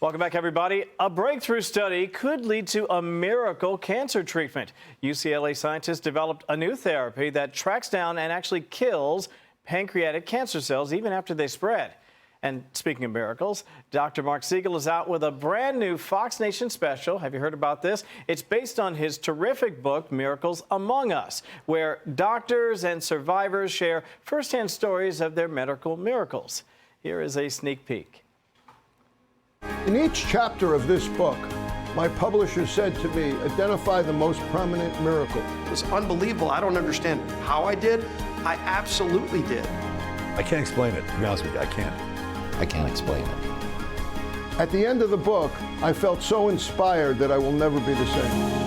Welcome back, everybody. A breakthrough study could lead to a miracle cancer treatment. UCLA scientists developed a new therapy that tracks down and actually kills pancreatic cancer cells even after they spread. And speaking of miracles, Dr. Mark Siegel is out with a brand new Fox Nation special. Have you heard about this? It's based on his terrific book, Miracles Among Us, where doctors and survivors share firsthand stories of their medical miracles. Here is a sneak peek. In each chapter of this book, my publisher said to me, identify the most prominent miracle. It was unbelievable. I don't understand how I did. I absolutely did. I can't explain it, to be honest with you. I can't explain it. At the end of the book, I felt so inspired that I will never be the same.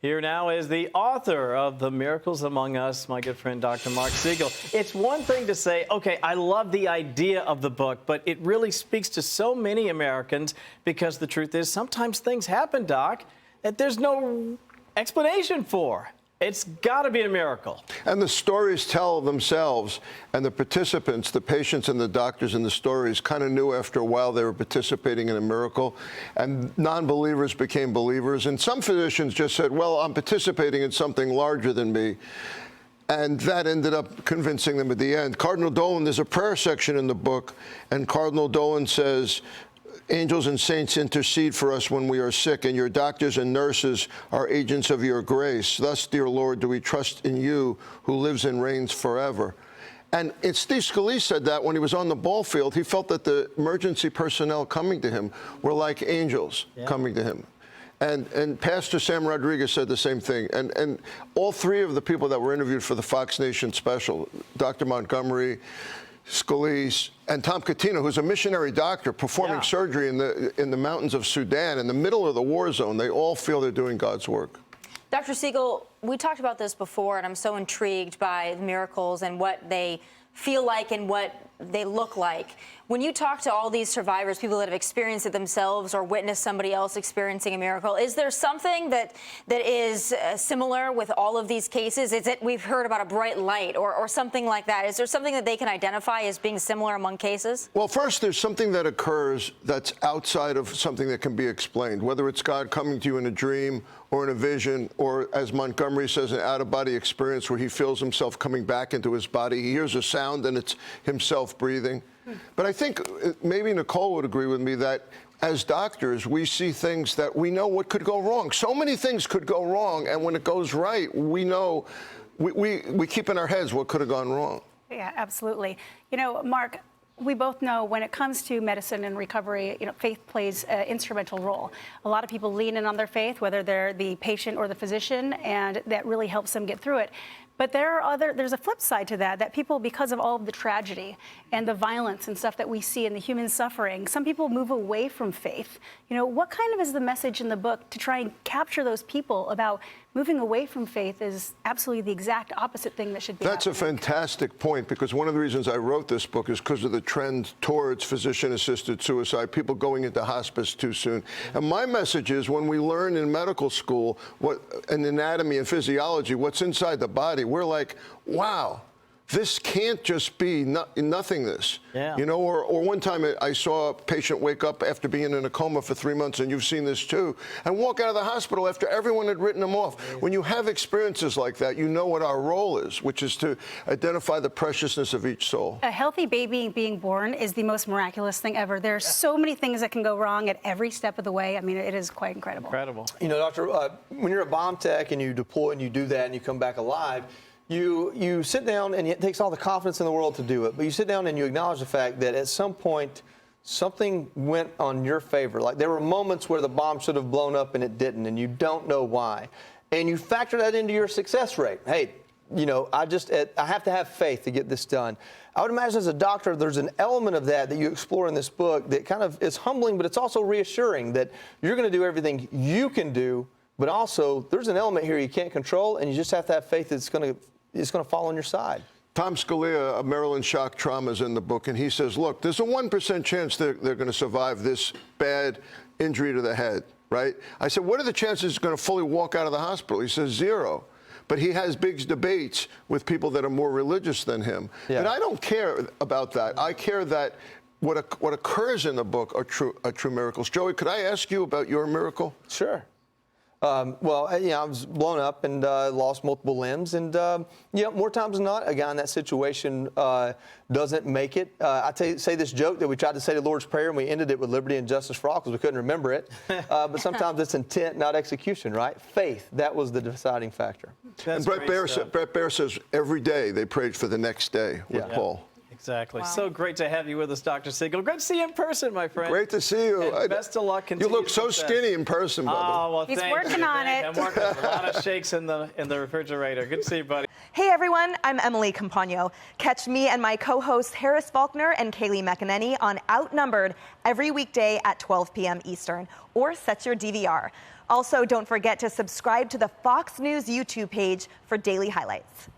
Here now is the author of The Miracles Among Us, my good friend, Dr. Mark Siegel. It's one thing to say, okay, I love the idea of the book, but it really speaks to so many Americans because the truth is sometimes things happen, Doc, that there's no explanation for. It's got to be a miracle. And the stories tell themselves, and the participants, the patients and the doctors in the stories kind of knew after a while they were participating in a miracle, and non-believers became believers. And some physicians just said, well, I'm participating in something larger than me. And that ended up convincing them at the end. Cardinal Dolan, there's a prayer section in the book, and Cardinal Dolan says, angels and saints intercede for us when we are sick, and your doctors and nurses are agents of your grace. Thus, dear Lord, do we trust in you who lives and reigns forever. And Steve Scalise said that when he was on the ball field, he felt that the emergency personnel coming to him were like angels coming to him. And Pastor Sam Rodriguez said the same thing. And all three of the people that were interviewed for the Fox Nation special, Dr. Montgomery, Scalise, and Tom Catino, who's a missionary doctor performing surgery in the mountains of Sudan, in the middle of the war zone, they all feel they're doing God's work. Dr. Siegel, we talked about this before, and I'm so intrigued by the miracles and what they feel like and what they look like. When you talk to all these survivors, people that have experienced it themselves or witnessed somebody else experiencing a miracle, is there something that is similar with all of these cases? Is it, we've heard about a bright light or something like that? Is there something that they can identify as being similar among cases? Well, first, there's something that occurs that's outside of something that can be explained, whether it's God coming to you in a dream or in a vision, or as Montgomery says, an out-of-body experience where he feels himself coming back into his body. He hears a sound and it's himself breathing. But I think maybe Nicole would agree with me that as doctors, we see things that we know what could go wrong. So many things could go wrong, and when it goes right, we know, we keep in our heads what could have gone wrong. Yeah, absolutely. You know, Mark, we both know when it comes to medicine and recovery, you know, faith plays an instrumental role. A lot of people lean in on their faith, whether they're the patient or the physician, and that really helps them get through it. But there's a flip side to that people, because of all of the tragedy and the violence and stuff that we see in the human suffering, some people move away from faith. You know, what kind of is the message in the book to try and capture those people about moving away from faith is absolutely the exact opposite thing that should be That's happening? a fantastic point, because one of the reasons I wrote this book is because of the trend towards physician-assisted suicide, people going into hospice too soon. And my message is, when we learn in medical school in anatomy and physiology what's inside the body, we're like, wow, this can't just be nothingness. Yeah. You know, or one time I saw a patient wake up after being in a coma for 3 months, and you've seen this too, and walk out of the hospital after everyone had written them off. When you have experiences like that, you know what our role is, which is to identify the preciousness of each soul. A healthy baby being born is the most miraculous thing ever. There are so many things that can go wrong at every step of the way. I mean, it is quite incredible. Incredible. You know, Doctor, when you're a bomb tech and you deploy and you do that and you come back alive, you sit down, and it takes all the confidence in the world to do it, but you sit down and you acknowledge the fact that at some point something went on your favor. Like, there were moments where the bomb should have blown up and it didn't, and you don't know why. And you factor that into your success rate. Hey, you know, I have to have faith to get this done. I would imagine as a doctor, there's an element of that you explore in this book that kind of is humbling, but it's also reassuring that you're going to do everything you can do, but also there's an element here you can't control, and you just have to have faith that it's going to fall on your side. Tom Scalia of Maryland Shock Trauma is in the book, and he says, look, there's a 1% chance they're going to survive this bad injury to the head, right? I said, what are the chances he's going to fully walk out of the hospital? He says 0. But he has big debates with people that are more religious than him. Yeah. And I don't care about that. I care that what occurs in the book are true miracles. Joey, could I ask you about your miracle? Sure. Well, I was blown up and lost multiple limbs. And, more times than not, a guy in that situation doesn't make it. Say this joke that we tried to say the Lord's Prayer, and we ended it with liberty and justice for all because we couldn't remember it. But sometimes it's intent, not execution, right? Faith, that was the deciding factor. And Brett Baer says every day they prayed for the next day with Paul. Exactly. Wow. So great to have you with us, Dr. Siegel. Great to see you in person, my friend. Great to see you. And best of luck. You look so success. skinny in person, Bubba. Oh, well, He's thank working you. on it. I'm working on a lot of shakes in the refrigerator. Good to see you, buddy. Hey everyone, I'm Emily Campagno. Catch me and my co-hosts Harris Faulkner and Kaylee McEnany on Outnumbered every weekday at 12 p.m. Eastern, or set your DVR. Also, don't forget to subscribe to the Fox News YouTube page for daily highlights.